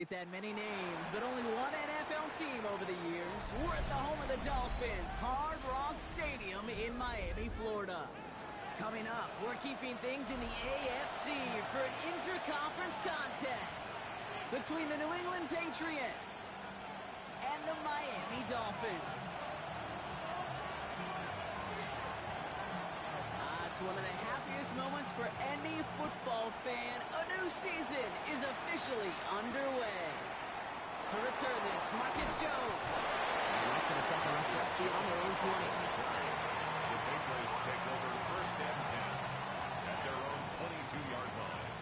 It's had many names, but only one NFL team over the years. We're at the home of the Dolphins, Hard Rock Stadium in Miami, Florida. Coming up, we're keeping things in the AFC for an intra-conference contest between the New England Patriots and the Miami Dolphins. It's one of the happiest moments for any football fan. A new season is officially underway. To return this, Marcus Jones. And that's going to set them up just beyond their own 20. The Patriots take over first and 10 at their own 22-yard line.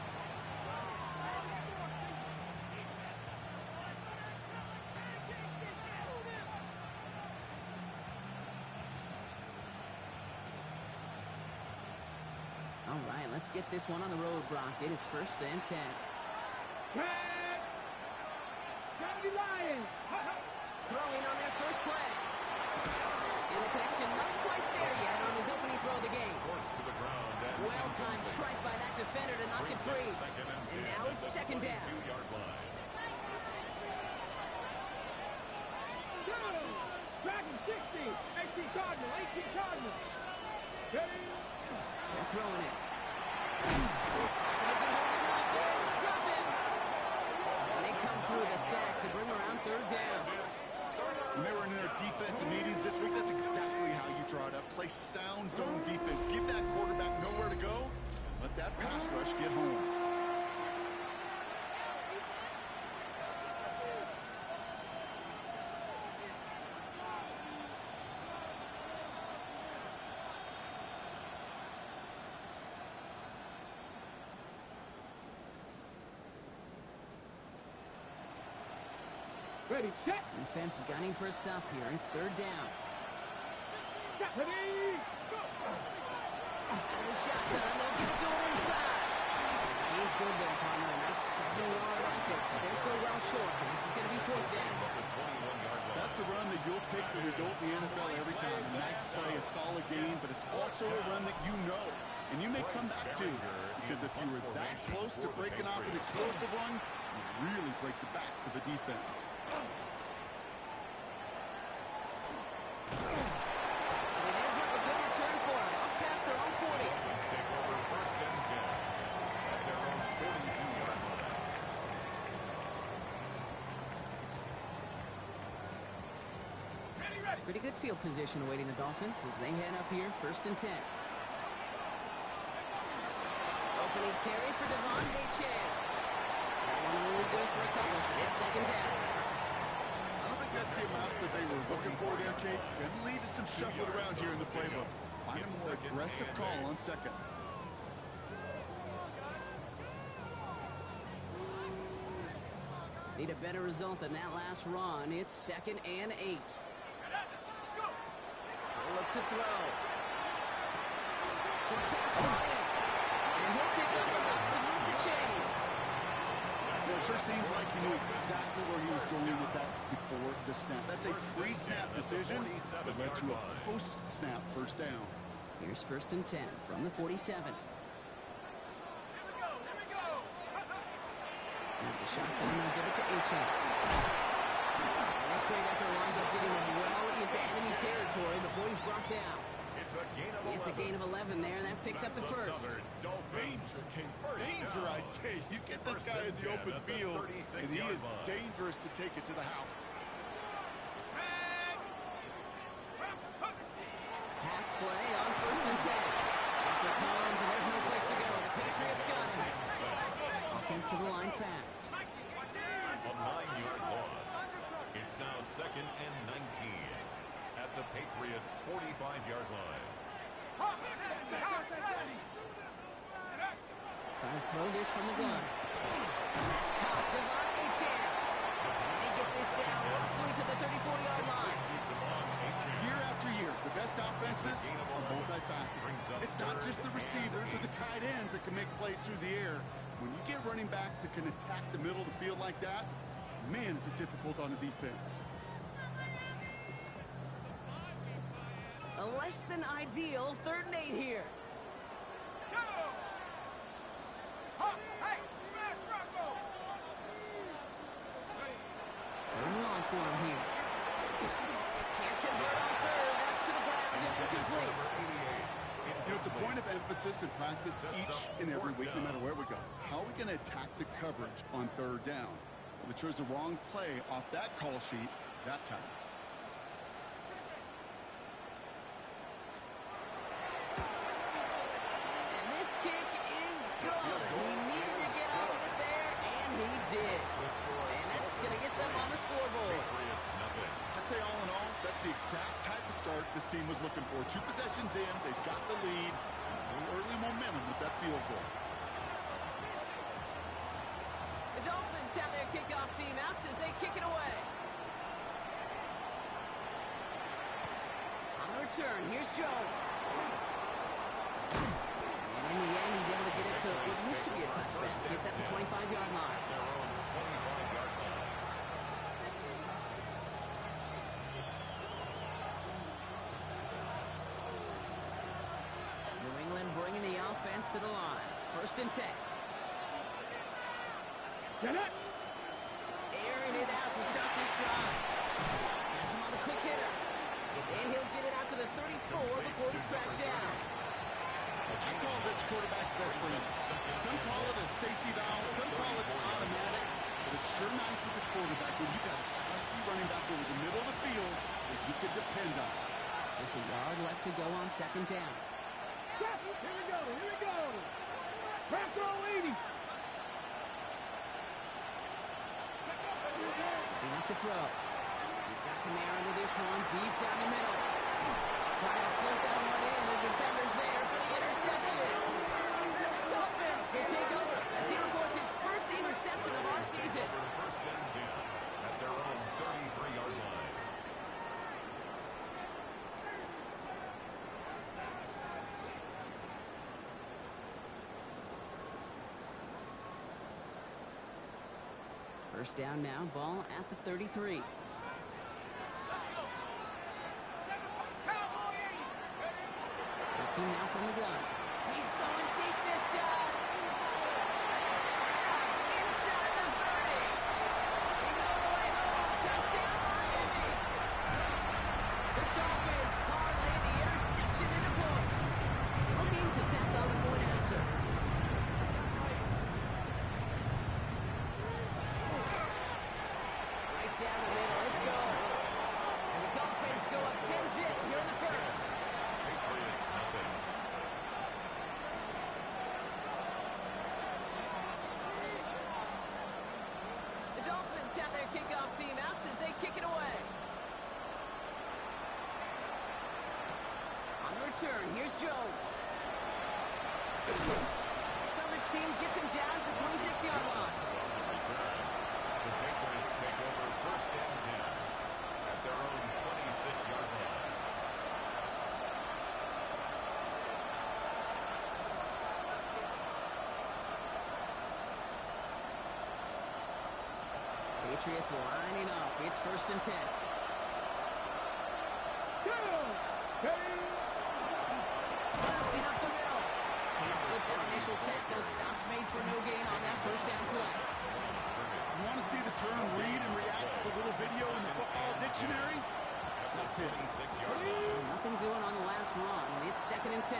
All right, let's get this one on the road, Brock. It is first and 10. Throwing on their first play. And the connection not quite there yet on his opening throw of the game. Well-timed strike by that defender to knock it free. And now it's second down. Dragon 60, 18 Cardinal, 18 Cardinal. They're throwing it. And they come through the sack to bring around third down. When they were in their defensive meetings this week, that's exactly how you draw it up. Play sound zone defense. Give that quarterback nowhere to go. Let that pass rush get home. Ready, set. Defense gunning for a stop here. It's third down. Ready, go. And the shotgun, they'll get to him inside. Gain's good there, partner. Nice 7-yard effort, but they're still well short, so this is going to be fourth down. That's a run that you'll take the result in the NFL every time. A nice play, a solid game, but it's also a run that you know, and you may come back to, because if you were that close to breaking off an explosive one, you really break the backs of the defense. Pretty good field position awaiting the Dolphins as they head up here, first and 10. Opening carry for Devon Achane. That one really good for a couple. It's second down. I don't think that's the amount that they were looking for there, Kate. Going to lead to some shuffling around here in the playbook. Find a more aggressive call on second. Need a better result than that last run. It's second and 8. Look to throw. Short pass Bryant. And he'll pick up enough to move the chains. So it sure seems like he knew exactly where he was going with that before the snap. That's a pre-snap decision that led to a post-snap first down. Here's first and 10 from the 47. And the shotgun will give it to Achane. This great effort winds up getting him well into enemy territory before he's brought down. It's a gain of 11 there. That picks up the first. Danger, I say. You get this guy in the open field, and he is dangerous to take it to the house. Pass play on first and 10. Pressure comes, and there's no place to go. The Patriots got him. Offense to the line fast. A 9-yard loss. It's now second and 19 at the Patriots' 45-yard line. Trying to throw this from the gun. And that's caught. Devon Achane. And they get this down roughly to the 34-yard line. Year after year, the best offenses are multifaceted. It's not just the receivers or the tight ends that can make plays through the air. When you get running backs that can attack the middle of the field like that, man, is it difficult on the defense. A less than ideal third and 8 here. emphasis in practice each and every week, no matter where we go. How are we going to attack the coverage on third down? Well, they chose the wrong play off that call sheet that time. And this kick is good. He needed to get all of it there, and he did. And that's going to get them on the scoreboard. I'd say all in all, that's the exact type of start this team was looking for. 2 possessions in, they've got the lead. A little early momentum with that field goal. The Dolphins have their kickoff team out as they kick it away. On the return, here's Jones. And in the end, he's able to get it to what used to be a touchback. It's at the 25-yard line. New England bringing the offense to the line. 1st and 10. Get it! Airing it out to stop this drive. Has him on the quick hitter. And he'll get it out to the 34 before he's tracked down. I call this quarterback's best friend. Some call it a safety valve, some call it automatic, but it's sure nice as a quarterback when you got a trusty running back over the middle of the field that you can depend on. Just a yard left to go on 2nd down. Here we go, here we go! Back row 80! Setting up to throw. He's got some air into this one, deep down the middle. Trying to float that one in, and defender's there for the interception. The Dolphins will take over as he records his first interception of our season. 1st and 10 at their own 33-yard line. First down now, ball at the 33. Looking now from the gun. He's going deep this time. It's grabbed inside the 30. He's all the way home. Touchdown, Miami. The Dolphins parlay the interception into points. Looking to tack on the point after. Right down the middle. Let's go. And the Dolphins go up 10-zip here in the first. Patriots nothing. The Dolphins have their kickoff team out as they kick it away. On the return, here's Jones. Coverage team gets him down to the 26-yard line. The Patriots take over 1st and 10 at their own 26-yard line. Patriots lining up. It's 1st and 10. Following up the middle. Can't slip that initial tackle. Stops made for no gain on that 1st down play. You want to see the term read and react with a little video in the football dictionary? That's it. 26-yard line. Nothing doing on the last run. It's 2nd and 10.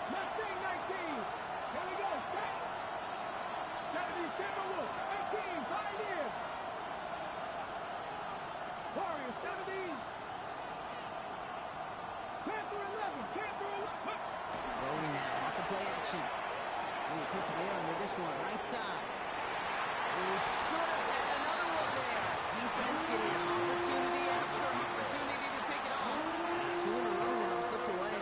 19. Here we go. Set. 70 Timberwolves. 18. 5 years. Warriors 17. Panther 11. Panther 11. Rolling now off the play action. And he puts Bear under this one. Right side. He should have had another one there. Defense getting an opportunity after opportunity to pick it off. 2 in a row now slipped away.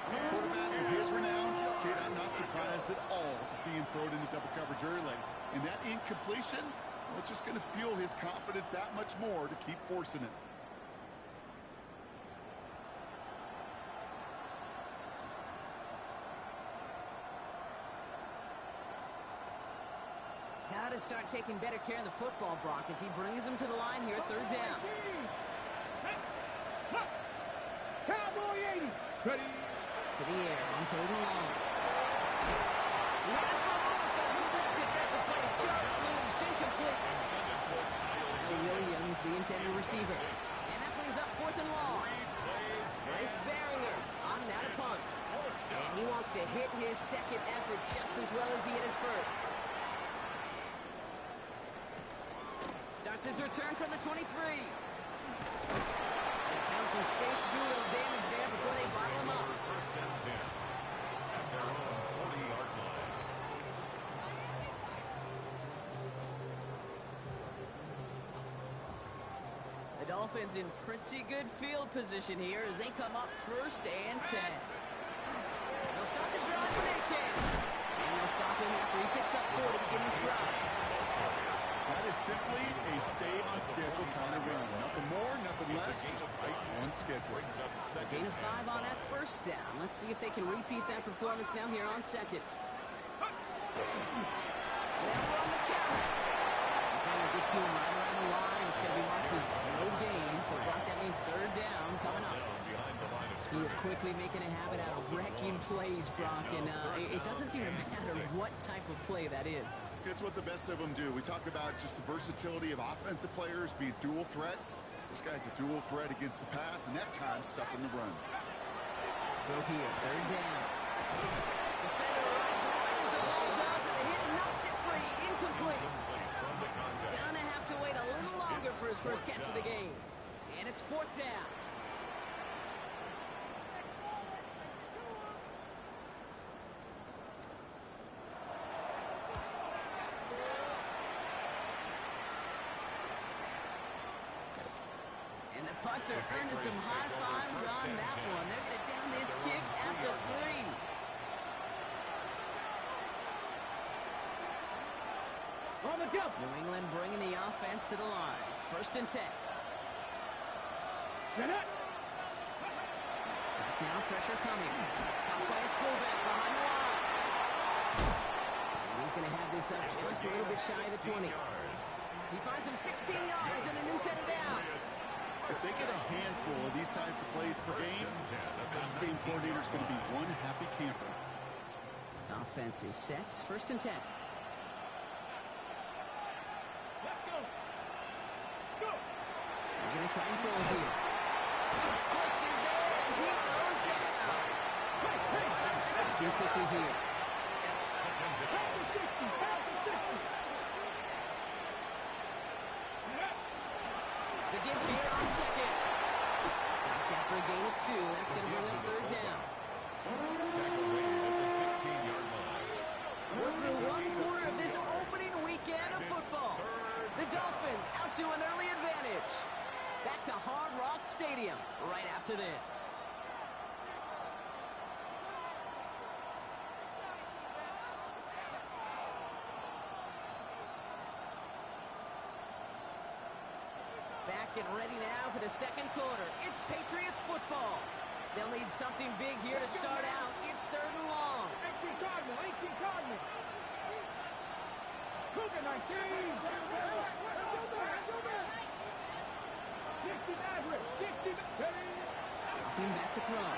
Quarterback with his renowns, kid, I'm not surprised at all to see him throw it into double coverage early. And that incompletion, well, it's just going to fuel his confidence that much more to keep forcing it. Got to start taking better care of the football, Brock, as he brings him to the line here, 3rd down. Cowboy 80. Ready. To the air on 3rd and long. Defensive play, just loose, incomplete. Kyle Williams, the intended receiver. And that brings up 4th and long. Nice barrier on on, now to punt. And he wants to hit his second effort just as well as he hit his first. Starts his return from the 23. They found some space to do a little damage there before they bottle him up. First and 10 at their own 40-yard line. The Dolphins in pretty good field position here as they come up first and 10. They'll start the drive when they chance. And they'll stop him after he picks up 4 to begin this drive. That is simply a stay-on-schedule kind of run. Nothing more, nothing less, just right on schedule. Gain of 5 on that first down. Let's see if they can repeat that performance now here on second. Now we're on the counter. Defender gets to him right around the line. It's going to be marked as no gain. So Brock, that means third down coming up. He is quickly making a habit out of wrecking plays, Brock, and it doesn't seem to matter what type of play that is. It's what the best of them do. We talk about just the versatility of offensive players being dual threats. This guy's a dual threat against the pass, and that time stuck in the run. Throw here, third down. Defender runs right as the ball does, and the hit knocks it free. Incomplete. Gonna have to wait a little longer for his first catch of the game. And it's fourth down. And the punter earned some high fives on that one. They're going to down this kick at the 3. On the jump. New England bringing the offense to the line. First and 10. Get it. Now pressure coming. Caught by his fullback behind the line. And he's going to have this up just a little bit shy of the 20. He finds him 16 yards and a new set of downs. If they get a handful of these types of plays per game, the pass game coordinator is going to be one happy camper. Offense is set. First and 10. Let's go. Let's go. They're going to try and throw here. Blitz is there, and he goes down. Too quickly here. Pass the 60. Pass the 60. The give here on second. Stopped after a gain of 2. That's going to bring up third down. At the 16-yard line. We're through one quarter of this opening weekend of football. The Dolphins out to an early advantage. Back to Hard Rock Stadium right after this. Back and ready now for the second quarter. It's Patriots football. They'll need something big here to start out. It's third and long. 18 Cardinal. 18 Cardinal. Cougar 19. 60 Maverick. 60 Dropping back to throw. And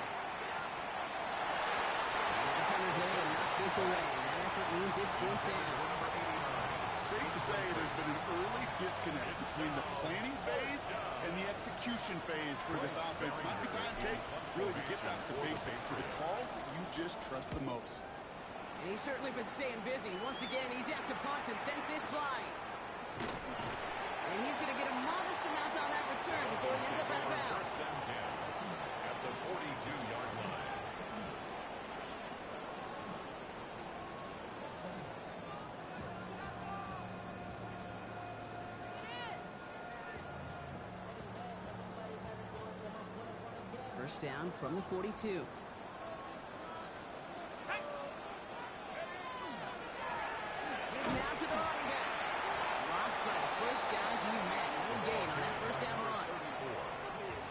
the defender's there to knock this away. That effort means it's fourth down. Safe to say there's been an early disconnect between the planning phase and the execution phase for this offense. Might be time, Kate, really to get back to basics, to the calls that you just trust the most. And he's certainly been staying busy. Once again, he's out to punt and sends this flying. And he's going to get a modest amount on that return before he ends up out of bounds. First and 10 at the 42-yard line. First down from the 42. Give now to the running back. Blocked by the first guy he met. No gain on that first down run.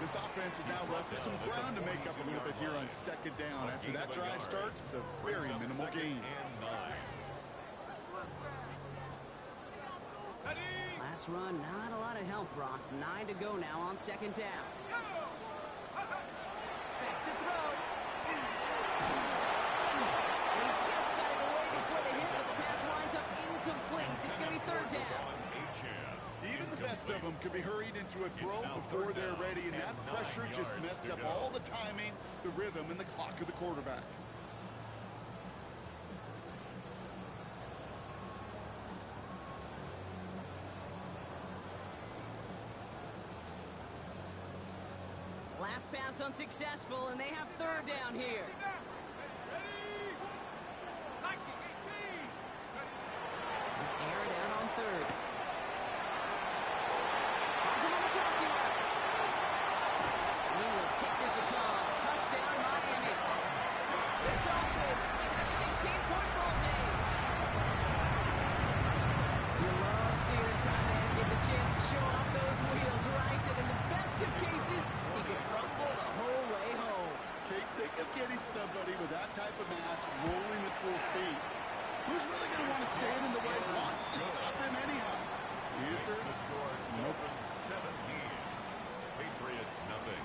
This offense is now left with some ground to make up a little bit here on second down after that drive starts with a very minimal gain. Last run, not a lot of help, Brock. 9 to go now on second down. Back to throw. He just got it away before the hit, but the pass winds up incomplete. It's going to be third down. Even the best of them could be hurried into a throw before they're ready, and that pressure just messed up all the timing, the rhythm, and the clock of the quarterback. Last pass unsuccessful, and they have third down here. Air it out on third. Finds him on the crossing route. We will take this across. Touchdown, Miami. The Dolphins with a 16-point ball game. You love seeing a tight end get the chance to show off those wheels, right? And in the best of cases, he can rumble the whole way home. Think of getting somebody with that type of mass rolling at full speed. Who's really going to want to stand in the way? Wants to stop him anyhow? The answer? Nope. 17. Patriots nothing.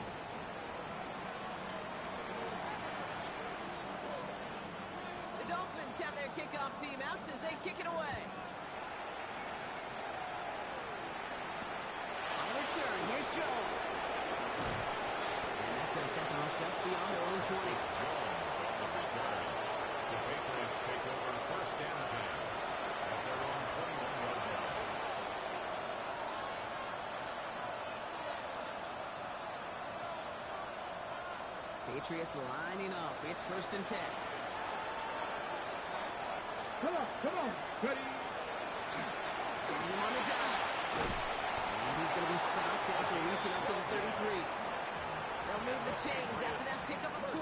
The Dolphins have their kickoff team out as they kick it away. On the return, here's Jones. And that's going to set them up just beyond their own 20. Jones on the return. The Patriots take over first and 10 at their own 21-yard line. Patriots lining up. It's first and 10. Come on. Ready? Sending him on the dive. And he's going to be stopped after reaching up to the 33. They'll move the chains after that pickup of 12.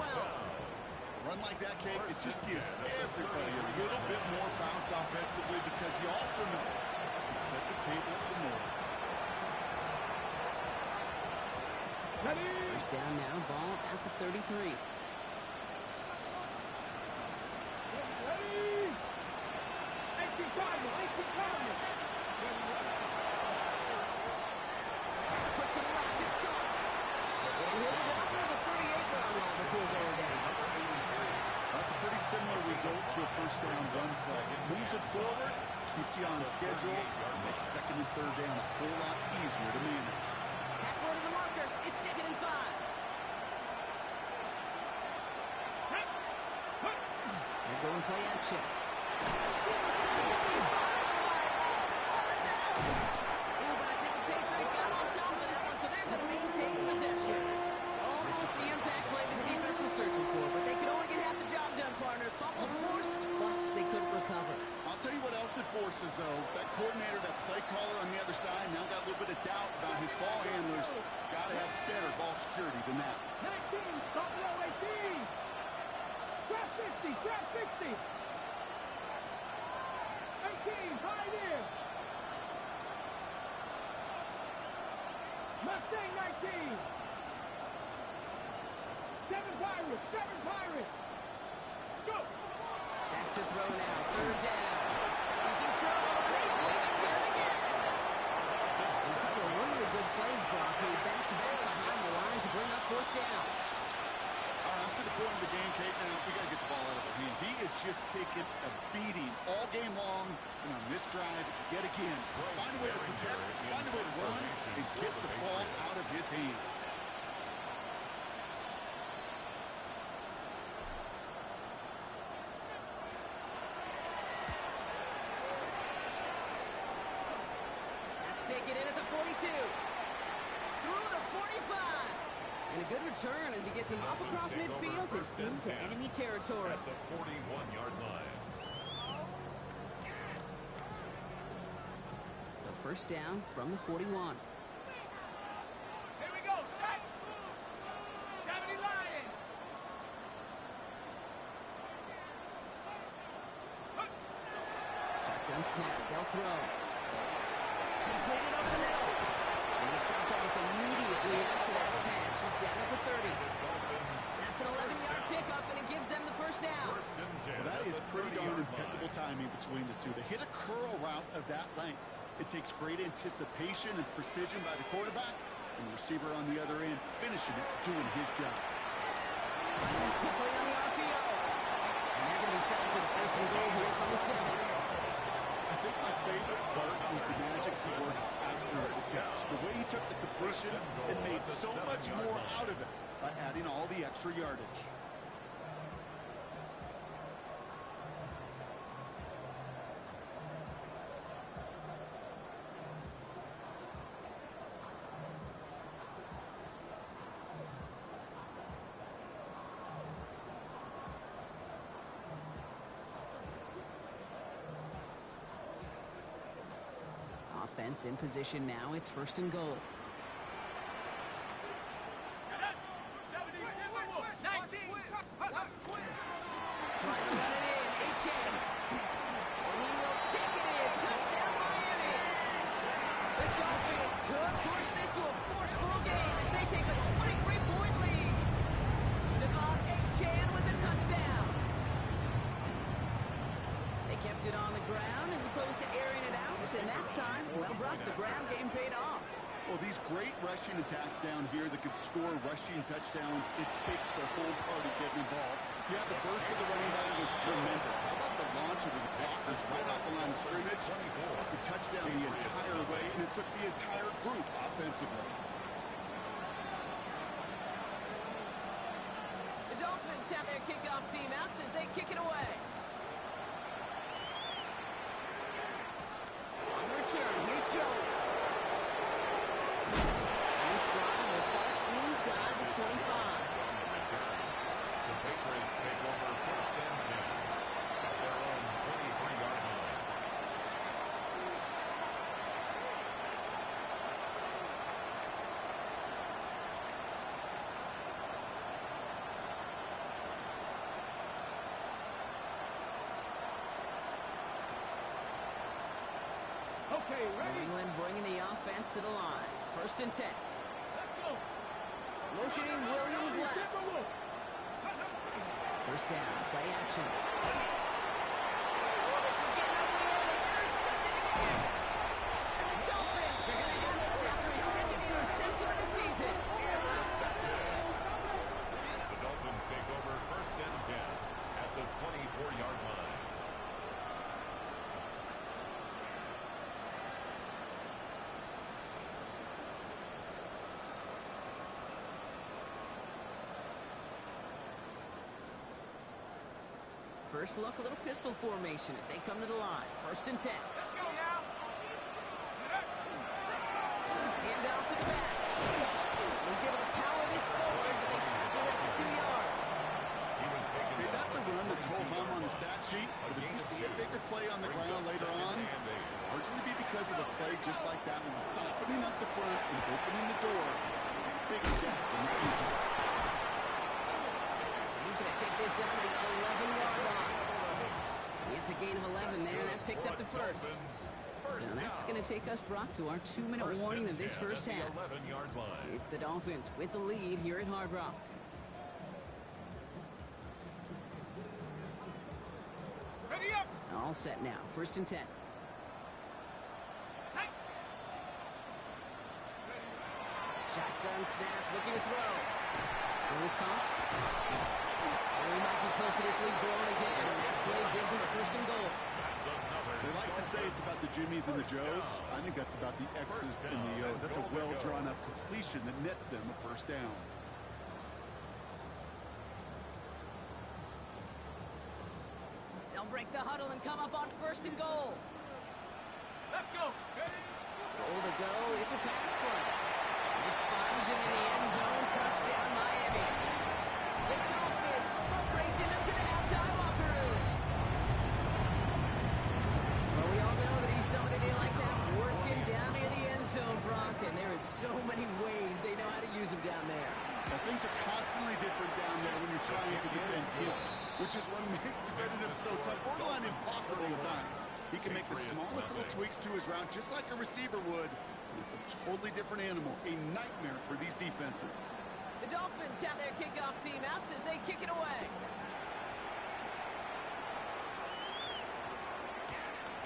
Run like that, Kate, it just gives everybody a little bit more bounce offensively because you also know it can set the table for more. Ready? First down now, ball at the 33. Ready? 18 Cardinal. Quick to the left, it's caught. And he'll get up near the 38-yard line before going down. That's a pretty similar result to a first down run play. Moves it forward, keeps you on schedule, makes second and third down a whole lot easier to manage. Half court of the marker, it's second and 5. They're going play action. But I think the Patriots got on top of that one, so they're going to maintain possession. Almost the impact play this defense was searching for, but they could only get half the job done, partner. Fumble forced, but they couldn't recover. I'll tell you what else it forces, though. That coordinator, that play caller on the other side, now got a little bit of doubt about his ball handlers. Got to have better ball security than that. 19, stop low, 18. Trap 50, trap 60. 18, high there. Mustang 19. 7 Pirates, 7 Pirates. Let's go. Back to throw now, third down. He's in trouble, and they bring him down again. A couple of really good plays, Brock, made back-to-back behind the line to bring up fourth down. I'm to the point of the game, Kate, now we got to get the ball out of their hands. He is just taking a beating all game long, and on this drive, yet again, find a way to protect, find a way to run, and get the ball out of his hands. Let's take it in at the 42. Through the 45. And a good return as he gets him up across midfield and into enemy territory. At the 41-yard line. So first down from the 41. Here we go, set. 70 Lion. Shotgun snap, they'll throw. Completed over the middle. And he stopped almost immediately after that catch. He's down at the 30. That's an 11-yard pickup, and it gives them the first down. Well, that is pretty darn impeccable timing between the two. To hit a curl route of that length, it takes great anticipation and precision by the quarterback, and the receiver on the other end finishing it, doing his job. Quickly on the RPO. And they're going to be set up for the first and goal here from the 7. I think my favorite part is the magic that works after the catch. possession and made so much more out of it by adding all the extra yardage. Offense in position now. It's 1st and goal. Trying to run it in. H.A. And he will take it in. Touchdown, Miami. The Dolphins could push this to a 4-score game as they take a 23-point lead. Devon H.A. with the touchdown. They kept it on the ground as opposed to airing it out, and that time, well, Brock, the ground game paid off. Well, these great rushing attacks down here that could score rushing touchdowns, it takes the whole party getting involved. Yeah, the burst of the running back was tremendous. How about the launch of his blockers right off the line of scrimmage? That's a touchdown the entire way, and it took the entire group offensively. The Dolphins have their kickoff team out as they kick it away. On the return, here's Jones. And this drive will start inside the 25. The Patriots take over 1st and 10 at their own 23-yard line. Okay, New ready? England bringing the offense to the line. 1st and 10. Let's go. Motioning Williams left. Timberwolves. 1st down, play action. Oh, this is getting ugly. They intercepted again. And the Dolphins are going to have it after his 2nd interception of the season. The Dolphins take over 1st and 10 at the 24-yard line. First look, a little pistol formation as they come to the line. 1st and 10. Let's go now. Hand out to the back. He's able to power this forward, but they stop it after 2 yards. He was taken Okay, down that's a for run that's 22 home on the yards. stat sheet, but if you see a bigger play on the Brings ground up later 2nd on, and 8. largely be because of a play just like that one, softening up the front and opening the door. Big gap in the future. He's going to take this down to the 11-yard line. It's a gain of 11 there. That picks up the first. So that's going to take us, Brock, to our 2-minute warning of this first half. 11-yard line. It's the Dolphins with the lead here at Hard Rock. Ready up. All set now. 1st and 10. Shotgun snap, looking to throw. It was caught. And we might be close to this lead growing again. And that play gives him a 1st and goal. That's another. They like to say it's about the Jimmies and the Joes. I think that's about the X's and the O's. That's a well-drawn-up completion that nets them a 1st down. They'll break the huddle and come up on 1st and goal. Let's go. Ready? Goal to go. It's a pass play. This finds him in the end zone. Touchdown, Miami. The Dolphins foot racing them to the halftime locker room. Well, we all know that he's somebody they like to have working down near the end zone, Brock, and there is so many ways they know how to use him down there. Well, things are constantly different down there when you're trying to defend him, which is what makes defending him so tough, borderline impossible at times. He can make the smallest little tweaks to his route just like a receiver would. It's a totally different animal, a nightmare for these defenses. The Dolphins have their kickoff team out as they kick it away.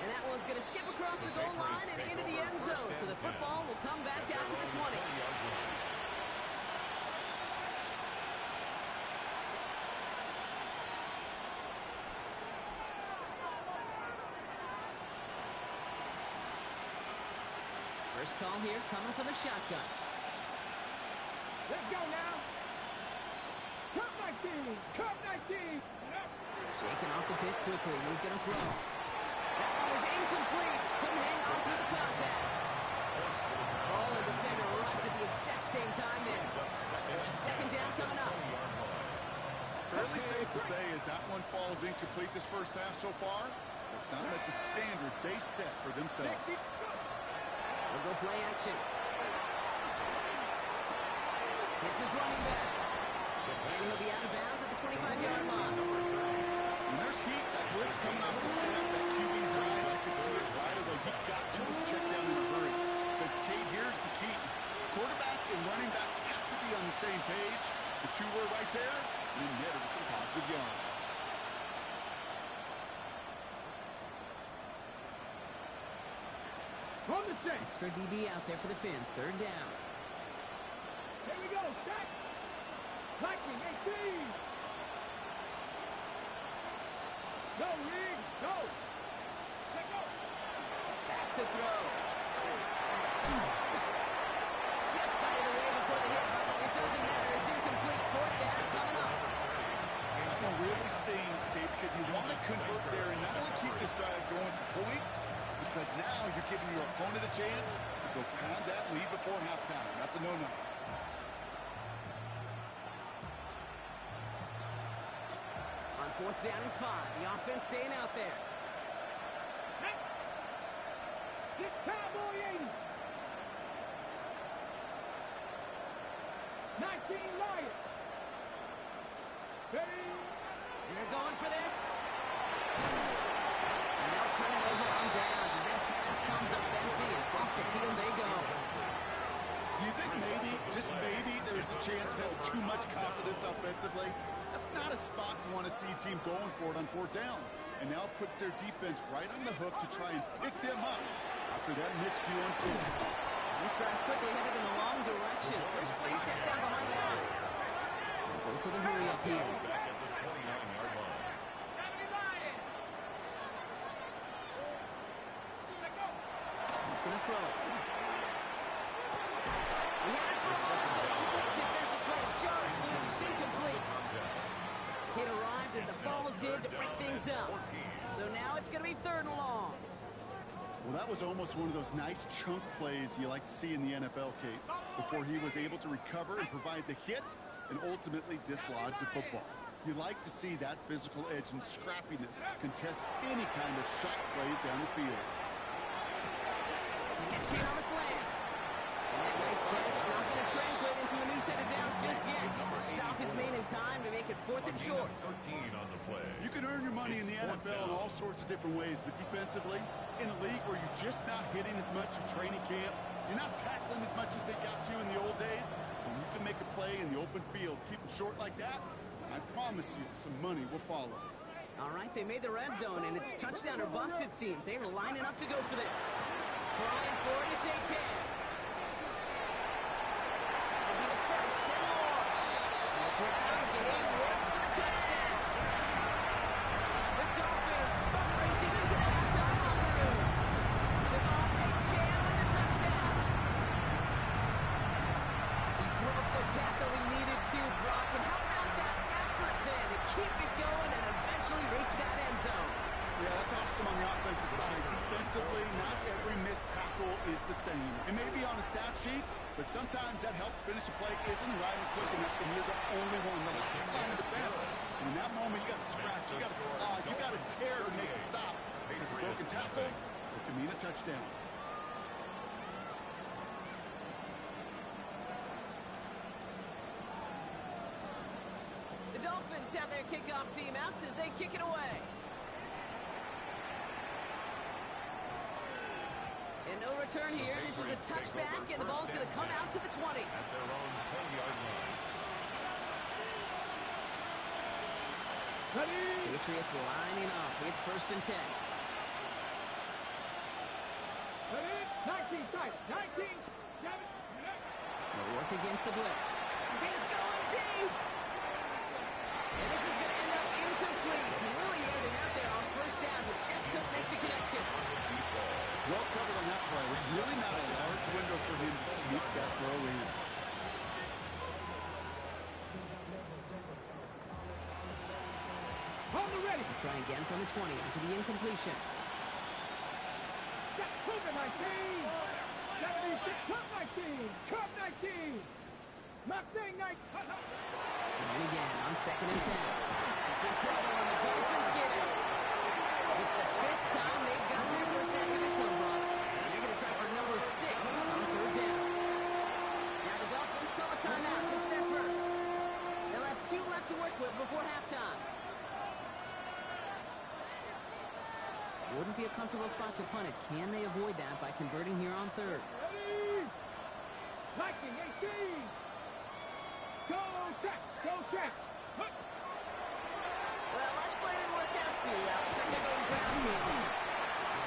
And that one's going to skip across the goal line and into the end zone. So the football will come back out to the 20. First call here coming from the shotgun. Let's go now. Cup 19. Cup 19. Shaking off the pit quickly. He's going to throw. That one is incomplete. Couldn't hang on through the contact. Ball and defender arrived at the exact same time there. So it's second down coming up. Fairly safe to say as that one falls incomplete this first half so far. That's not met the standard they set for themselves. They'll go play action. Hits his running back. And he'll be out of bounds at the 25-yard line. When there's heat, that blitz coming off the snap, that QB's eyes, you can see it right away. He got to his check down in a hurry. But, Kate, here's the key. Quarterback and running back have to be on the same page. The two were right there, and he netted some positive yards. On the check. Extra DB out there for the Fins. Third down. Here we go. Set. Lightning 18. Go, Reed. Go. Let go. Back to throw. Just got it away before the hit. It doesn't matter. It's incomplete. Fourth down coming up. That one really stings, Kate, because you want to convert there and not only keep this drive going for points, because now you're giving your opponent a chance to go pad that lead before halftime. That's a no-no. On fourth down and 5, the offense staying out there. Get Cowboy 80. 19 Lions. Ready. They're going for this. And they'll turn it over on downs as that pass comes up empty and off the field they go. Do you think maybe, just maybe, there's a chance of having too much confidence offensively? That's not a spot you want to see a team going for it on fourth down. And now it puts their defense right on the hook to try and pick them up after that miscue on fourth. This drive's quickly headed in the wrong direction. First play set down behind the line. Dose of the hurry up here. He's going to throw it. Defensive play, jarring loose, incomplete. Hit arrived as the ball did to break things up. So now it's going to be third and long. Well, that was almost one of those nice chunk plays you like to see in the NFL, Kate, before he was able to recover and provide the hit and ultimately dislodge the football. You like to see that physical edge and scrappiness to contest any kind of shot plays down the field. He gets in on the slant. And that nice catch not going to translate into a new set of downs just yet. The stop is made in time to make it fourth and short. 13 on the play. You can earn your money in the NFL in all sorts of different ways, but defensively, in a league where you're just not hitting as much in training camp, you're not tackling as much as they got to in the old days, when you can make a play in the open field, keep it short like that, I promise you some money will follow. All right, they made the red zone, and it's touchdown or bust, it seems. They were lining up to go for this. Trying for it, it's A-10. It'll be the first and more. And the ground game works for the touchdown. The Dolphins fundraising into the halftime locker room. Devon A-Chan with the touchdown. He broke the tackle he needed to, Brock. And how about that effort then to keep it going and eventually reach that end zone? Yeah, that's awesome on the offensive side. Defensively, not every missed tackle is the same. It may be on a stat sheet, but sometimes that help to finish a play isn't arriving quick enough, and you're the only one that has line of defense. And in that moment, you got to scratch, you got to claw, you got to tear to make the stop. Because a broken tackle, it can mean a touchdown. The Dolphins have their kickoff team out as they kick it away. And no return here. This is a touchback, and the ball's going to come out to the 20. At their own 20-yard line. Ready. Patriots lining up. It's first and 10. Ready. 19 tight. 19. 7. They'll work against the blitz. He's going deep. And this is going to end up incomplete. Really aimed out there on first down, but just couldn't make the connection. Well covered on that play. Really not a large window for him to sneak that throw in. Ready. Try again from the 20 into the incompletion. Cougar 19. 76. Cup 19. Cup 19. Mustang 19. And again on 2nd and 10. It's in trouble on the Dolphins get it. It's the 5th time they've gotten their first sack in this one, Brock. And they're going to try for number 6 on 3rd down. Now the Dolphins call a timeout. It's their first. They'll have 2 left to work with before halftime. Wouldn't be a comfortable spot to punt it. Can they avoid that by converting here on 3rd? Ready. Viking 18. Go track. Go track. Well, last play didn't work out too well. Looks like they're going ground game.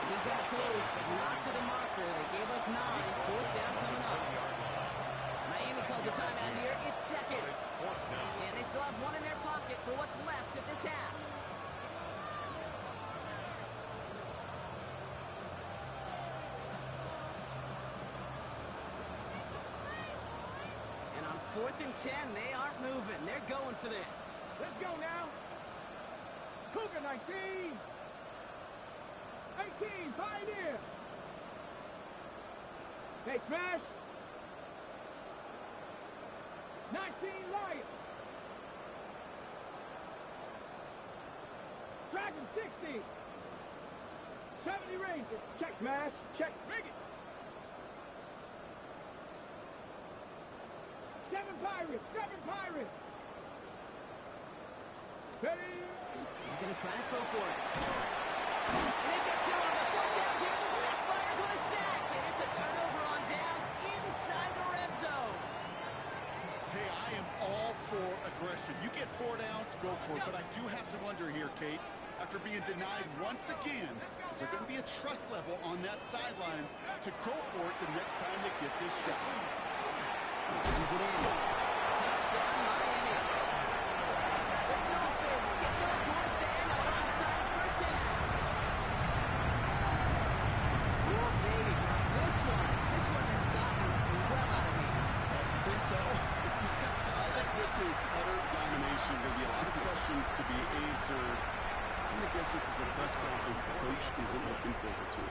He got close, but not to the marker. They gave up 9. 4th down coming up. Miami calls a timeout here. It's 2nd. And they still have 1 in their pocket for what's left of this half. And on 4th and 10, they aren't moving. They're going for this. Let's go now. Cougar 19. 18. Pioneer. Hey, smash. 19. Lion. Dragon 60. 70 Rangers. Check smash. Check. Bring it. 7 Pirates. 7 Pirates. Ready. They're going to try to throw for it. And they've got 2 on the 4th down game. Backfires with a sack. And it's a turnover on downs inside the red zone. Hey, I am all for aggression. You get 4 downs, go for it. But I do have to wonder here, Kate, after being denied once again, is there going to be a trust level on that sidelines to go for it the next time they get this shot? Brings it in. Touchdown, Miami. The Dolphins get more towards the end alongside of first down. Oh, baby, Brock. This one has gotten well out of hand. I think so. I think this is utter domination. There'll be a lot of questions to be answered. I'm going to guess this is a press conference the coach isn't looking forward to.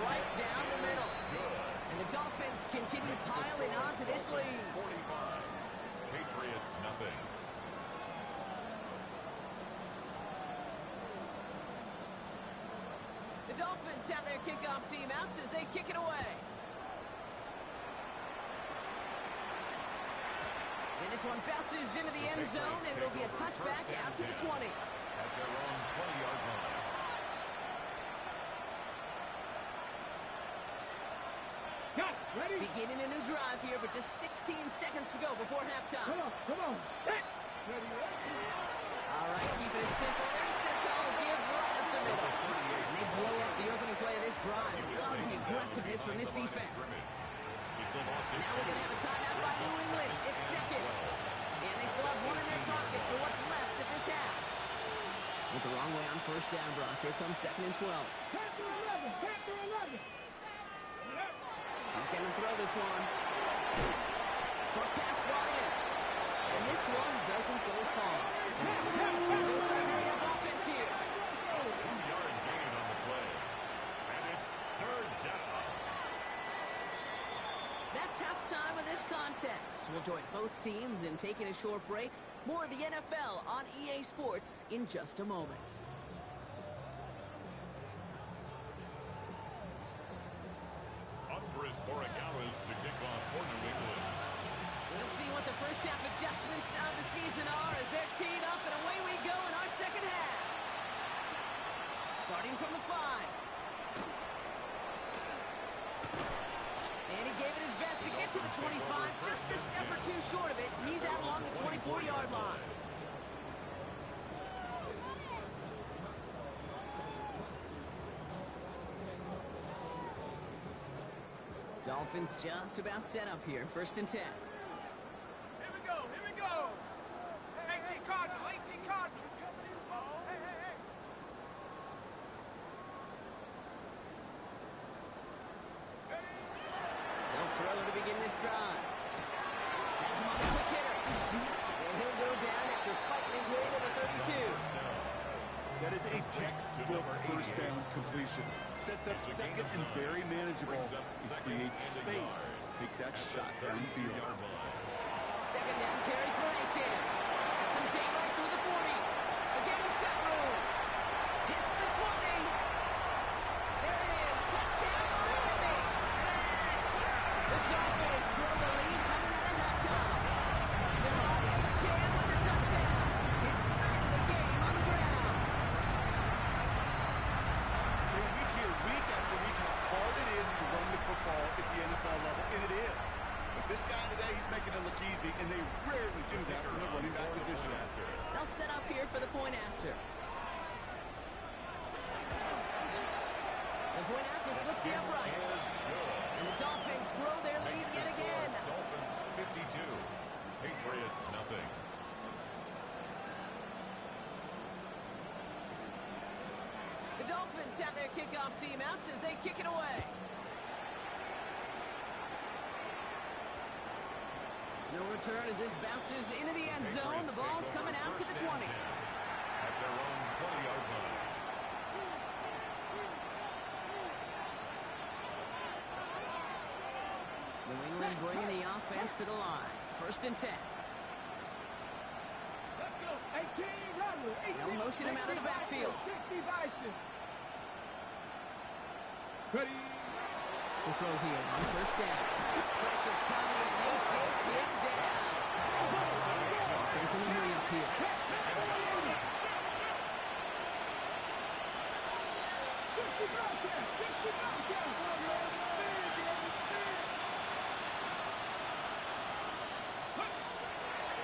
Right down the middle. And the Dolphins continue piling on to this lead. 45. Patriots nothing. The Dolphins have their kickoff team out as they kick it away. And this one bounces into the end zone, and it'll be a touchback out to the 20. At their own 20-yard line. Ready? Beginning a new drive here, but just 16 seconds to go before halftime. Come on, come on. Set. Ready. All right, keeping it simple. They're just going to call a give right up the middle. And they blow up the opening play of this drive. Love the aggressiveness from this defense. It's a loss of Now we're going to have a timeout by New England. It's 2nd. And they still have 1 in their pocket for what's left of this half. Went the wrong way on first down, Brock. Here comes 2nd and 12. Panther 11. Panther 11. He's going to throw this one. Short pass brought in. And this one doesn't go far. There's a hurry-up offense here. 2-yard gain on the play. And it's 3rd down. That's halftime of this contest. We'll join both teams in taking a short break. More of the NFL on EA Sports in just a moment. Morikawa's to kick off for New England. We'll see what the first half adjustments of the season are as they're teed up, and away we go in our second half. Starting from the 5. And he gave it his best to get to the 25, just a step or 2 short of it. He's out along the 24-yard line. Dolphins just about set up here. 1st and 10. Here we go. Here we go. 18 Cardinals. 18 Cardinals. Hey, hey, hey. They'll throw to begin this drive. Has him on the textbook first down completion. Sets up second and very manageable. It creates space to take that shot downfield. Second down carry for Achan. Has some daylight through the 40. Again, he's got room. Hits the 20. There it is. Touchdown, Miami. The Dolphins grow the lead coming out of halftime. Achan with the touchdown. His third of the game on the ground. We hear week after week how hard it is to run the football at the NFL level, and it is. But this guy today, he's making it look easy, and they rarely do that from the running back position. They'll set up here for the point after. The point after splits the uprights. And the Dolphins grow their lead yet again. Dolphins 52. Patriots nothing. The Dolphins have their kickoff team out as they kick it away. No return as this bounces into the end zone. The ball's coming out to the 20. At their own 20-yard line. New England bringing the offense to the line. First and 10. Let's go. 18, run. They'll motion him out of the backfield. 60 Bison. Ready. To throw here on first down. Pressure coming, and they take him down. Offense in a hurry up here.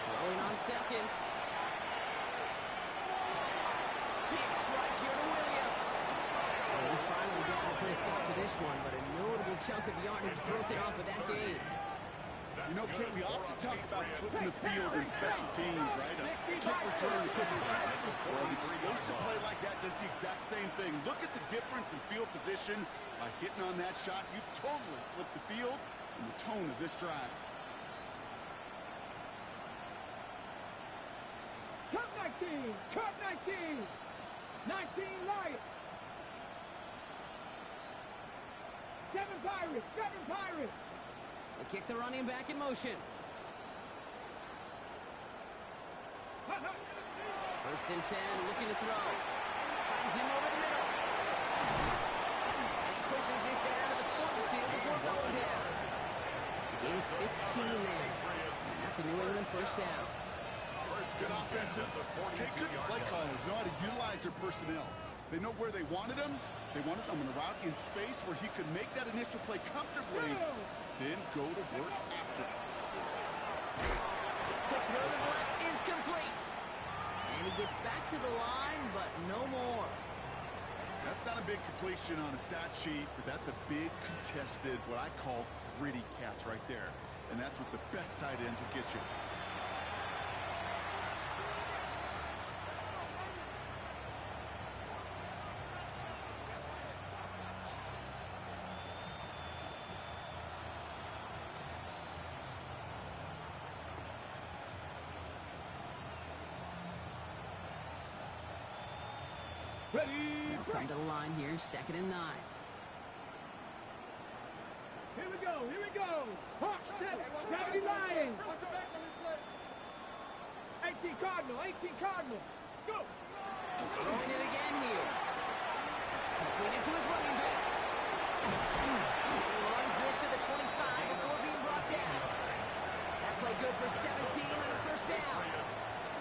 Throwing on seconds. Big strike here to Williams. Well, he's finally down to put a stop to this one, but a notable chunk of yardage broken off of that game. You know, Kent, we often talk about flipping the field in special teams, right? A kick return, well, an explosive play like that does the exact same thing. Look at the difference in field position. By hitting on that shot, you've totally flipped the field and the tone of this drive. Cut 19. Cut 19. 19 Lions. 7 Pirates. 7 Pirates. They kick the running back in motion. First and 10, looking to throw. Finds him over the middle. And he pushes this down to the 42 before going down. Gain 15 there. That's a New England first down. Good offenses. Okay, good play callers know how to utilize their personnel. They know where they wanted him. They wanted him in a route in space where he could make that initial play comfortably, then go to work after. Quick throw to the left is complete. And he gets back to the line, but no more. That's not a big completion on a stat sheet, but that's a big contested, what I call gritty catch right there. And that's what the best tight ends will get you. Ready. They'll come to the line here, second and 9. Here we go. Here we go. Hawk step. 70 Lions. 18 Cardinal. 18 Cardinal. Go. Throwing it again here. Completed to his running back. He runs this to the 25 before being brought down. That play good for 17 and a first down.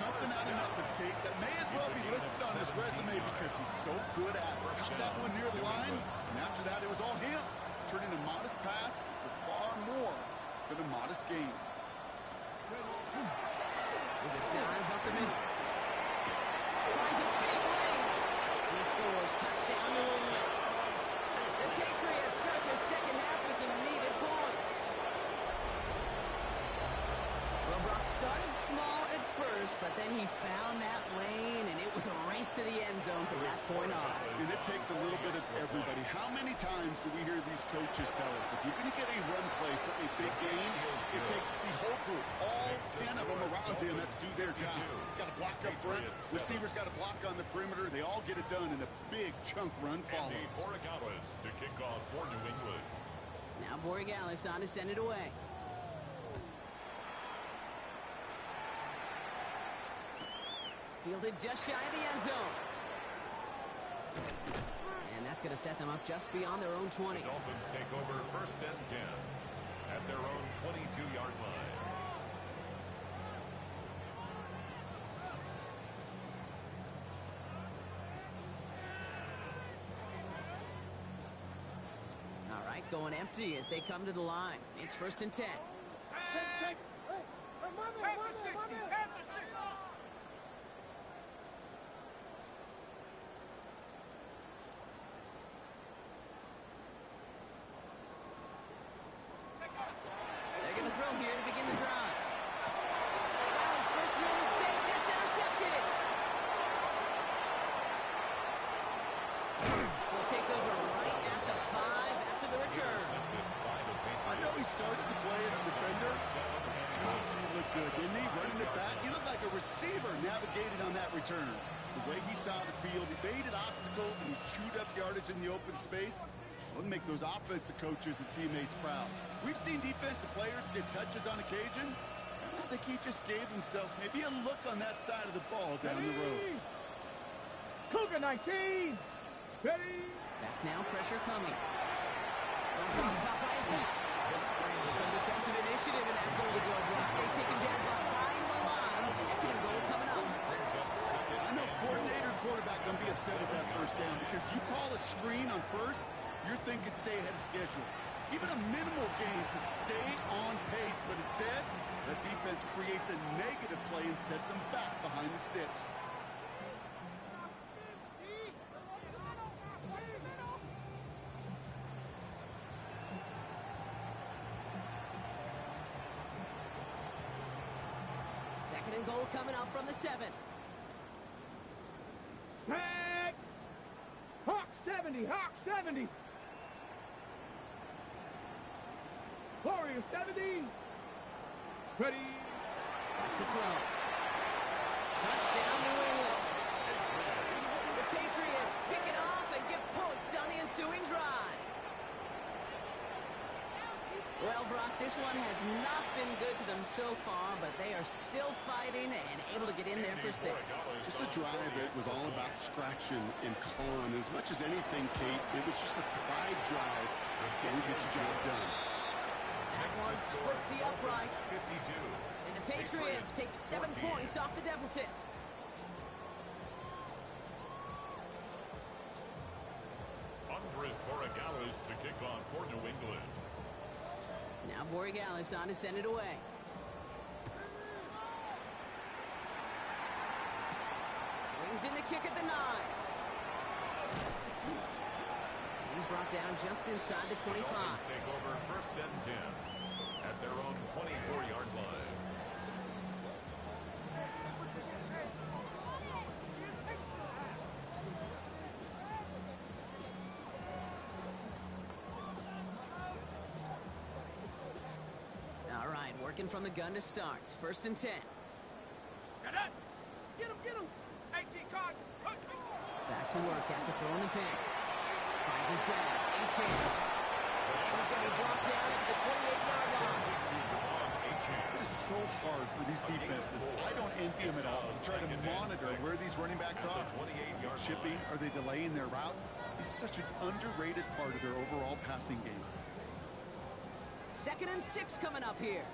Something out of nothing, Kate, that may as well be listed on his resume because he's so good at it. Caught that one near the line, and after that, it was all him. Turning a modest pass to far more than a modest gain. There's a dive up the middle. Finds a big lane. And he scores. Touchdown, New England. The Patriots start the second half with some needed points. Well, Brock started small at first, but then he found that lane, and it was a race to the end zone from that point on. And it takes a little bit of everybody. How many times do we hear these coaches tell us, if you're going to get a run play for a big game, it takes the whole group, all 10 of them around him have to do their job. Got to block up front. Receivers got to block on the perimeter. They all get it done, and a big chunk run follows. To kick off for New England. Now Borregales on to send it away. Fielded just shy of the end zone. And that's going to set them up just beyond their own 20. The Dolphins take over 1st and 10 at their own 22-yard line. All right, going empty as they come to the line. It's 1st and 10. Hey, Panther 60, Panther 60. They're going to throw here to begin the drive. Now his first real mistake gets intercepted. We'll take over right at the 5 after the return. I know he started to play as a defender. Gosh, he looked good, didn't he? Running it back. He looked like a receiver navigated on that return. The way he saw the field, he baited obstacles and he chewed up yardage in the open space. Wouldn't make those offensive coaches and teammates proud. We've seen defensive players get touches on occasion. I think he just gave himself maybe a look on that side of the ball down the road. Cougar 19. Ready. Back now, pressure coming. Caught by his back. Some defensive initiative in that goal-to-go block. They take him down behind the line. 2nd and goal coming up. I know coordinator and quarterback going to be upset at that first down because you call a screen on first, you're thinking stay ahead of schedule. Even a minimal gain to stay on pace, but instead, that defense creates a negative play and sets them back behind the sticks. Second and goal coming up from the 7. Tag. Hawk 70. Hawk 70. Warrior 70. Ready. Back to throw. Touchdown, New England. The Patriots pick it off and get points on the ensuing drive. Well, Brock, this one has not been good to them so far, but they are still fighting and able to get in there for 6. Just a drive that was all about scratching and clawing. As much as anything, Kate, it was just a pride drive and get your job done. That one splits the uprights. And the Patriots take 7 points off the deficit. Andres Borregales to kick off for New England. Now Borregales on to send it away. Brings in the kick at the 9. He's brought down just inside the 25. Dolphins take over 1st and 10 at their own 24-yard line. All right, working from the gun to start. 1st and 10. Shut up. Get him, get him. 18 cards. Back to work after throwing the pick. Finds his bag. A-chain. And he's going to be brought down at the 28-yard line. It is so hard for these defenses. I don't envy them at all. You try to monitor where these running backs are. Chipping, are they delaying their route? It's such an underrated part of their overall passing game. 2nd and 6 coming up here.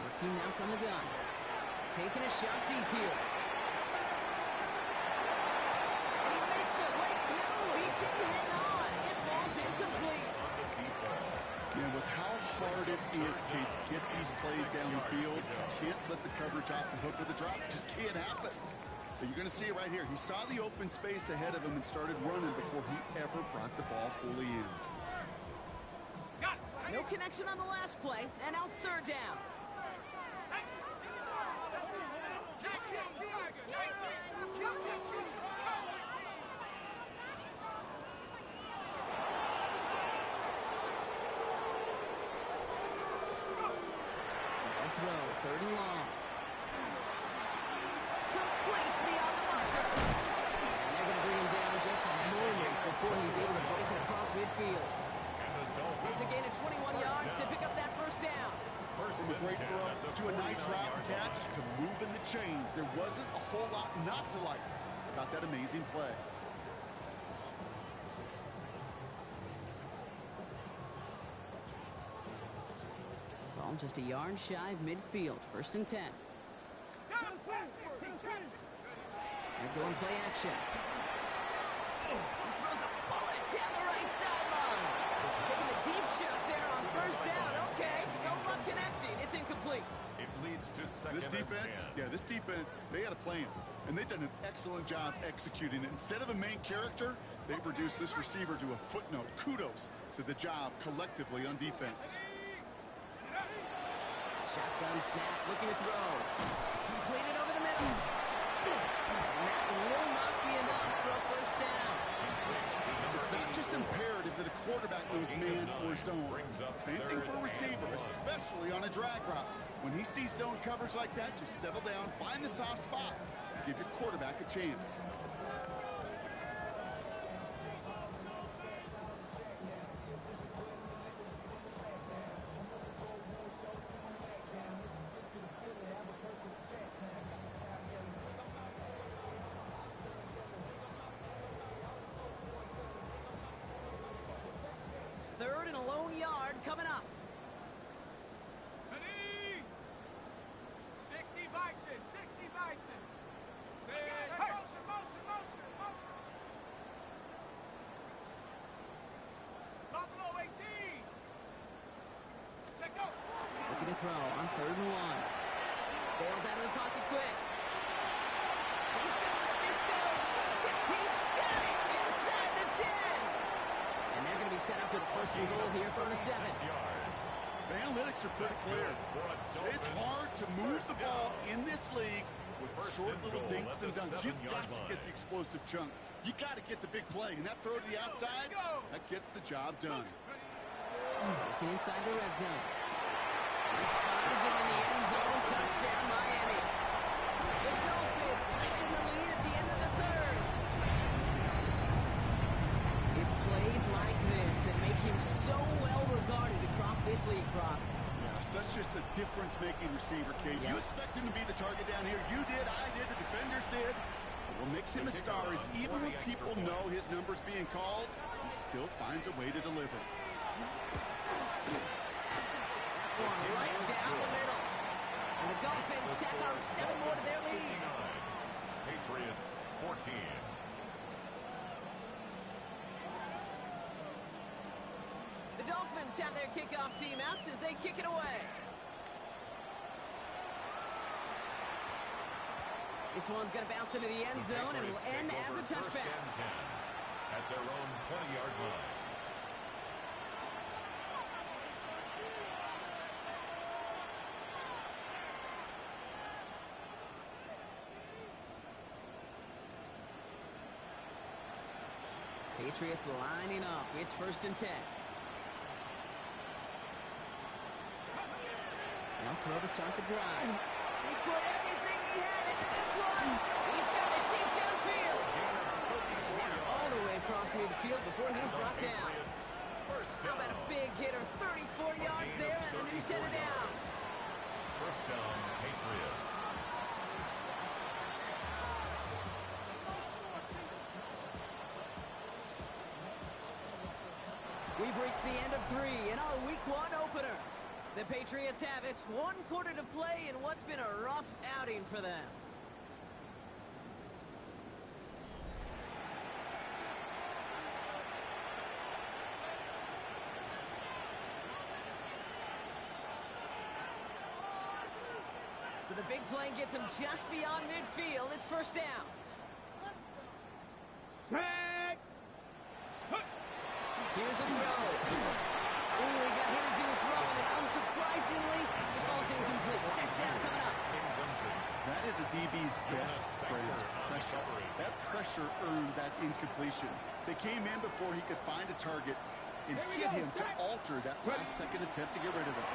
Working now from the gun. Taking a shot deep here. And he makes the wait. No, he didn't hang on. It falls incomplete. And with how hard it is, Kate, to get these plays down the field, can't let the coverage off the hook with a drop. It just can't happen. But you're going to see it right here. He saw the open space ahead of him and started running before he ever brought the ball fully in. No connection on the last play, and now it's 3rd down. there wasn't a whole lot not to like about that amazing play. Ball just a yard shy of midfield. 1st and 10. They're going play action. He throws a bullet down the right sideline. Taking a deep shot there on 1st down. Okay, no luck connecting. It's incomplete. It leads to 2nd This and defense, 10. this defense, they had a plan, and they've done an excellent job executing it. Instead of a main character, they've reduced this receiver to a footnote. Kudos to the job collectively on defense. Shotgun snap, looking to throw. Completed over the middle. And that will not be enough for a 1st down. It's not just imperative that a quarterback knows man or zone. Same thing for a receiver, especially on a drag route. When he sees zone coverage like that, just settle down, find the soft spot, and give your quarterback a chance. Third and a lone yard coming up. 60 Bison, 60 Bison. Hey. Motion. Buffalo 18. Check out. Looking to throw on 3rd and 1. Bails out of the pocket quick. He's going to let this go. Deep tip. He's got it inside the 10. And they're going to be set up with a 1st and goal here from the 7. The analytics are pretty clear. It's hard to move the ball in this league with short little dinks and dunks. You've got to get the explosive chunk. You got to get the big play, and that throw to the outside, that gets the job done. Looking inside the red zone. This finds him in the end zone. Touchdown, Miami. The Dolphins lengthen the lead at the end of the 3rd. It's plays like this that make him so well regarded across this league, Brock. Yeah, such just a difference-making receiver, Kate. Yep. You expect him to be the target down here. You did, I did, the defenders did. But what makes him a star is even when people know his number's being called, he still finds a way to deliver. One right down the middle. And the Dolphins tack on 7 more to their lead. Patriots 14. The Dolphins have their kickoff team out as they kick it away. This one's going to bounce into the end zone and will end as a touchback. At their own 20-yard line. Patriots lining up. It's 1st and 10. Now throw to start the drive. He put everything he had into this one. He's got it deep downfield. And they're all the way across midfield before he's brought down. How about a big hitter? 34 yards there and a new set of downs. 1st down, Patriots. We've reached the end of 3 in our Week 1 opener. The Patriots have it. 1 quarter to play in what's been a rough outing for them. So the big play gets him just beyond midfield. It's 1st down. Here's a throw. Ooh, he got hit as he was throwing it. Unsurprisingly, the ball's incomplete. 2nd down coming up. That is a DB's best phrase, pressure. That pressure earned that incompletion. They came in before he could find a target and hit him to alter that last-second attempt to get rid of it.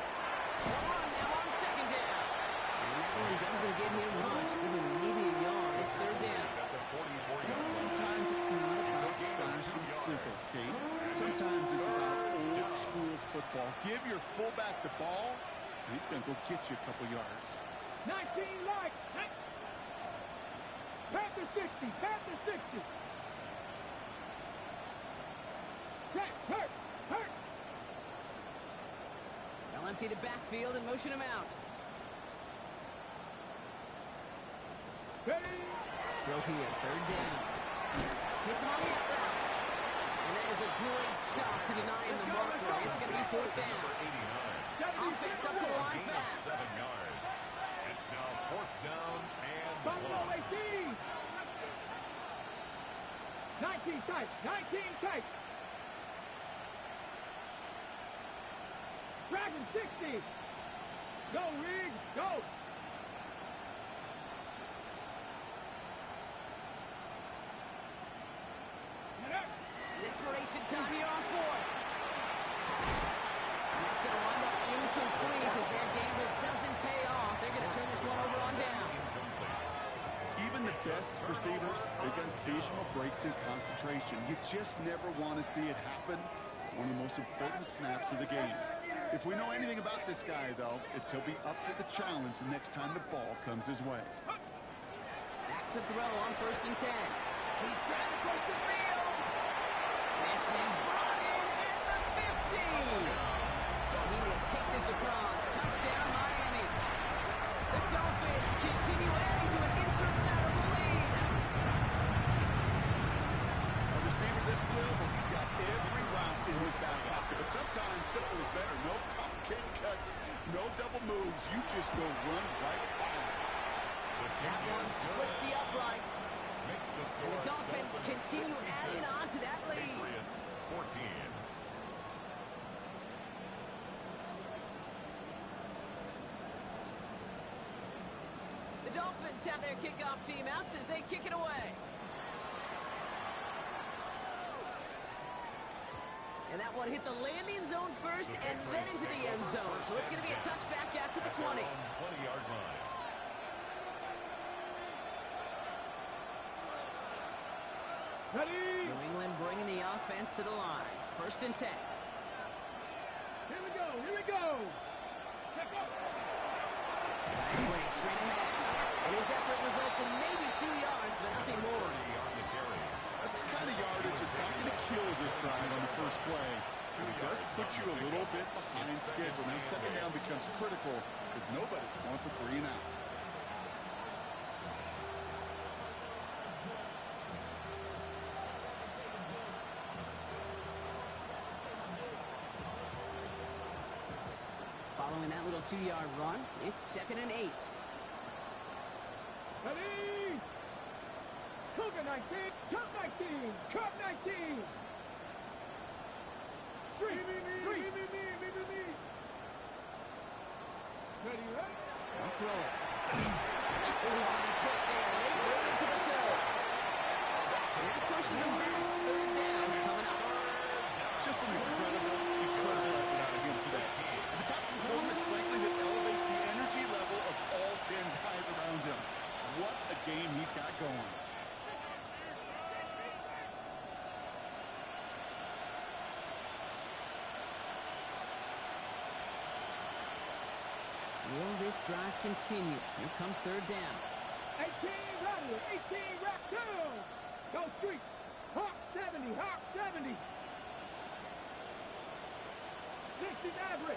Now on 2nd down. And that one doesn't get him much, even maybe a yard. It's 3rd down. Sometimes it's not about flash and sizzle, Kate. Sometimes it's about old-school football. Give your fullback the ball, and he's going to go get you a couple yards. 19 light. 60. Pass to 60. Hurt. They'll empty the backfield and motion him out. Ready. Throw here, third down. Hits him on the out route. And that is a great stop to deny him the marker. It's going to be fourth down. Offense up to the line fast. 7 yards. It's now fourth down and Buffalo 1. 18. 19 tight. 19 tight. Dragon 60. Go, Reed. Go. Desperation time here on fourth. And that's going to wind up incomplete as their gamble doesn't pay off. They're going to turn this one over on downs. Even the best receivers, they've got occasional breaks in concentration. You just never want to see it happen. One of the most important snaps of the game. If we know anything about this guy, though, it's he'll be up for the challenge the next time the ball comes his way. Back to throw on 1st and 10. He's trying to push the field. This is brought in at the 15. He will take this across. Touchdown, Miami. The Dolphins continue adding to an insurmountable lead. A receiver this skilled, but he's got every route in his back pocket. But sometimes simple is better. No complicated cuts, no double moves. You just go run right by him. That one splits the uprights. And the Dolphins continue adding on to that lead. Patriots 14. The Dolphins have their kickoff team out as they kick it away. And that one hit the landing zone first and then into the end zone. So it's going to be a touchback out to the 20. 20-yard line. Ready. New England bringing the offense to the line. 1st and 10. Here we go. Check up. Play straight ahead. And his effort results in maybe 2 yards, but nothing more. On the carry. That's the kind of yardage that's not going to kill this drive on the first play. But it does put you a little bit behind schedule. Now, second down becomes critical because nobody wants a 3 and out. Following that little 2-yard run, it's 2nd and 8. Ready. Cougar 19. Cup 19. Cup 19. Three. Me. Ready, right? Don't throw it. Line quick there. They bring him to the toe. And that pushes him back. 3rd down coming up. Just an incredible effort out of him today. And the type of performance, frankly, that elevates the energy level of all 10 guys around him. What a game he's got going. Will this drive continue? Here comes 3rd down. 18 rattle. 18 rack down. Go street. Hawk 70. 60 Maverick.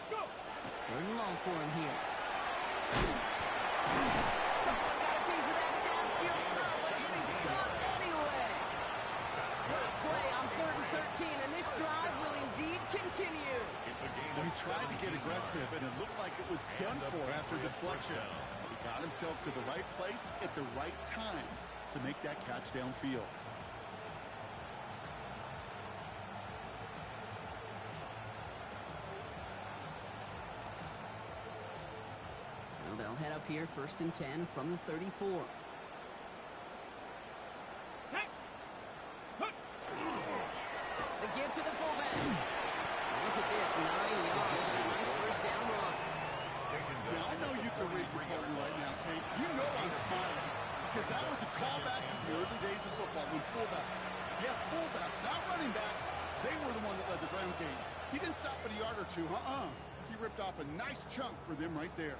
Go. 3rd and long for him here. Someone got a piece of that downfield throw, and it is caught anyway. What a play on 3rd and 13, and this drive will indeed continue. It's a game He of tried to get aggressive, and it looked like it was done for after deflection. He got himself to the right place at the right time to make that catch downfield. So they'll head up here, 1st and 10 from the 34. The give to the fullback. Look at this, 9 yards and a nice 1st down run. Now, I know you can read your partner right now, Kate. You know I'm smiling because that was a callback to the early days of football when fullbacks, fullbacks, not running backs, they were the one that led the ground game. He didn't stop at a yard or two, He ripped off a nice chunk for them right there.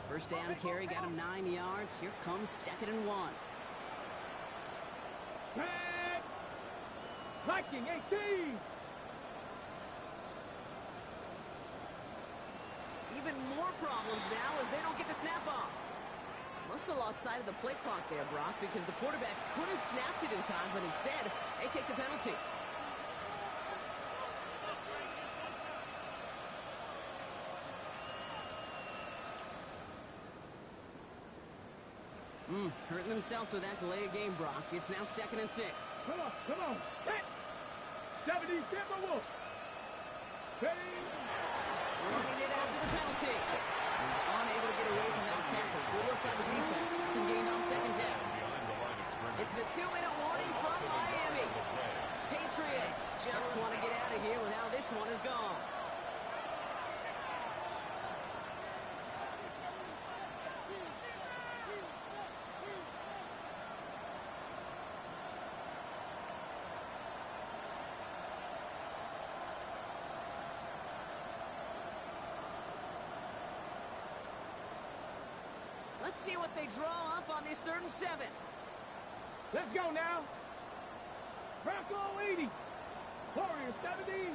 First down carry got him 9 yards. Here comes 2nd and 1. Set. Viking 18. Even more problems now as they don't get the snap off. Must have lost sight of the play clock there, Brock, because the quarterback could have snapped it in time, but instead, they take the penalty. Hurting themselves with that delay of game, Brock. It's now 2nd and 6. Come on. Hit. 70 Timberwolves. Ready. Running it after the penalty. He's unable to get away from that tackle. Good work by the defense. Nothing gained on 2nd down. It's the 2-minute warning from Miami. Patriots just want to get out of here with how this one is gone. Let's see what they draw up on this 3rd and 7. Let's go now. Bronco 80. Warriors 70.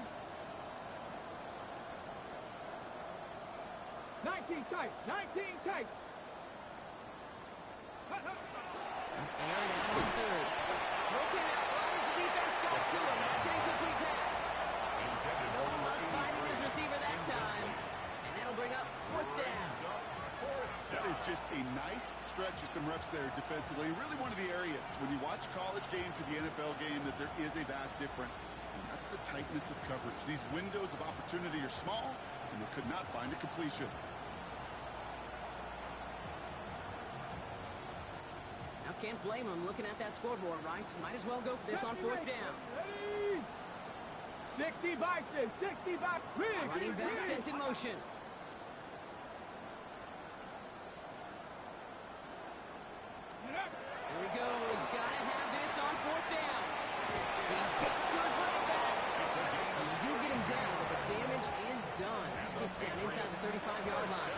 19 tight. 19 tight. Aaron out on 3rd. Broken out line as the defense got to him. That's an incomplete pass. No luck finding his receiver that time. And that'll bring up 4th down. That is just a nice stretch of some reps there defensively. Really one of the areas when you watch college game to the NFL game that there is a vast difference. And that's the tightness of coverage. These windows of opportunity are small, and they could not find a completion. Now can't blame him looking at that scoreboard, right? Might as well go for this on 4th down. 60 Bison. 60 by Big. Running back sent in motion. Here he goes. Gotta have this on 4th down. He's got to his running back. And you do get him down, but the damage is done. This gets down inside the 35-yard line.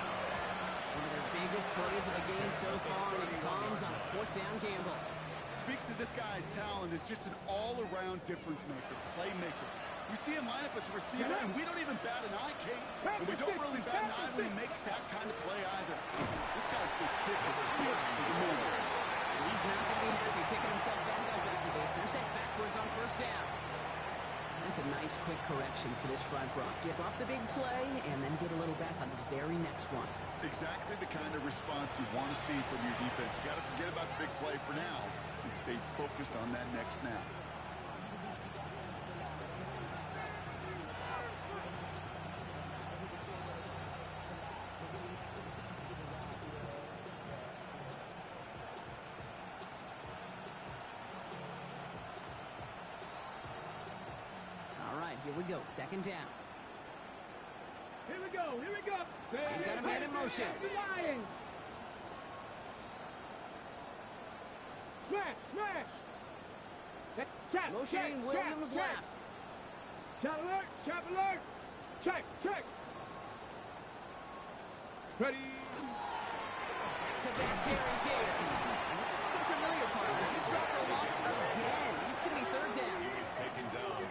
One of their biggest plays of the game so far, and it comes on a 4th down gamble. Speaks to this guy's talent as just an all-around difference maker, playmaker. We see him line up as a receiver, and we don't even bat an eye, Kate. And we don't really bat an eye when he makes that kind of play either. This guy's just different for the moment. He's not going to be happy picking himself back up after this. They're sent backwards on 1st down. That's a nice quick correction for this front, Brock. Give up the big play and then get a little back on the very next one. Exactly the kind of response you want to see from your defense. You got to forget about the big play for now and stay focused on that next snap. Here we go, 2nd down. Here we go. They've got a man in motion. Smash. Motioning Williams left. Chap alert. Check. Ready. Back-to-back carries here. And this is looking familiar, partner. He's dropped for a loss again. It's going to be 3rd down.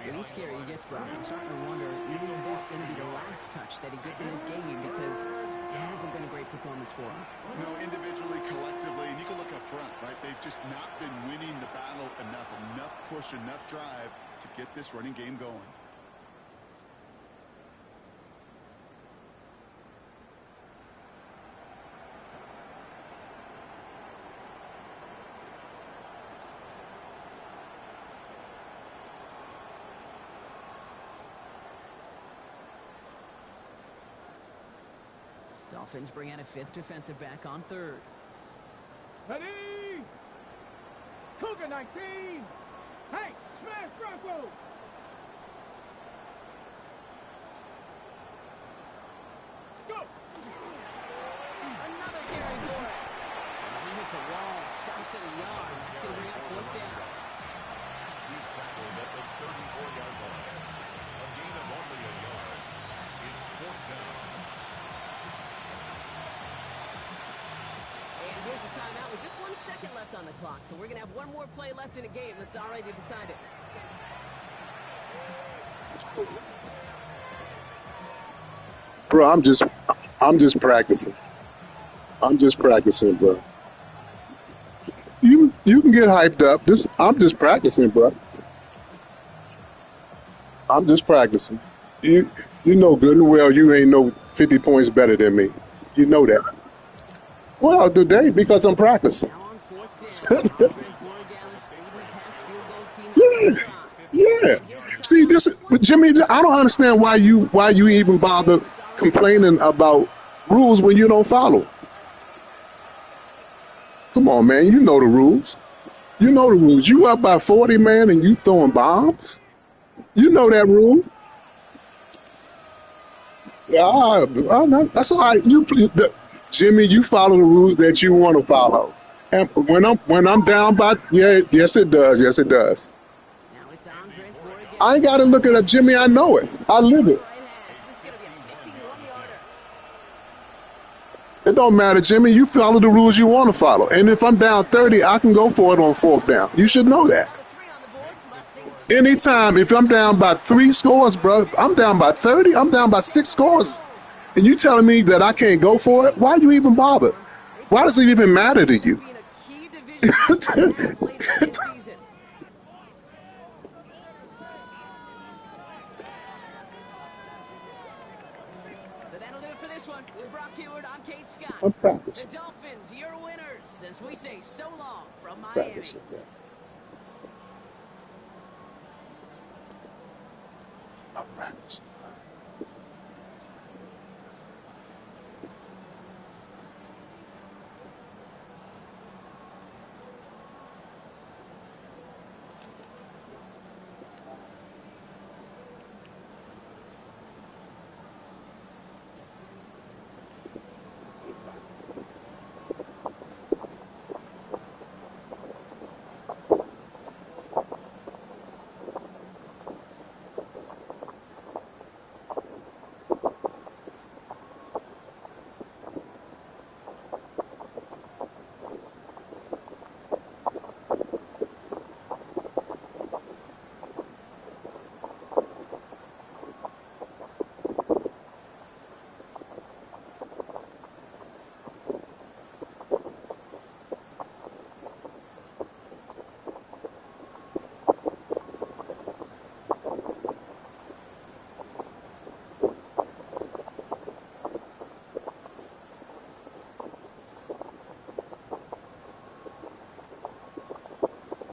And each carry he gets, Brock, I'm starting to wonder, is this going to be the last touch that he gets in this game? Because it hasn't been a great performance for him. No, individually, collectively, and you can look up front, right? They've just not been winning the battle enough push, enough drive to get this running game going. Dolphins bring out a 5th defensive back on 3rd. Ready. Cougar 19. Hey, smash Bronco. Go. Another carry for it. loss of a yard. That's going to bring up fourth down. He's tackled at the 34-yard line. A gain of only a yard. It's fourth down. And here's the timeout with just 1 second left on the clock. So we're going to have one more play left in a game that's already decided. Bro, I'm just practicing. I'm just practicing, bro. You can get hyped up. I'm just practicing, bro. I'm just practicing. You know good and well you ain't no 50 points better than me. You know that. Well, today because I'm practicing. Now on fourth down, Andres Borregales leading the Pats field goal team. Yeah. See, Jimmy, I don't understand why you even bother complaining about rules when you don't follow. Come on, man. You know the rules. You know the rules. You up by 40, man, and you throwing bombs? You know that rule. Yeah, that's all right. Jimmy, you follow the rules that you want to follow. And when I'm down by, yes it does. Now it's Andres Borregales. I ain't got to look at it, Jimmy. I know it. I live it. Right hash. This is going to be a 51-yarder. It don't matter, Jimmy. You follow the rules you want to follow. And if I'm down 30, I can go for it on fourth down. You should know that. The 3 on the board. Left things Anytime, if I'm down by 3 scores, bro, I'm down by 30. I'm down by 6 scores. And you telling me that I can't go for it? Why you even bother? Why does it even matter to you? being a key division match later in the season. So that'll do it for this one. With Brock Heward, I'm Kate Scott. I'm practicing. The Dolphins, your winners, as we say so long from Miami. Practicing, bro. I'm practicing.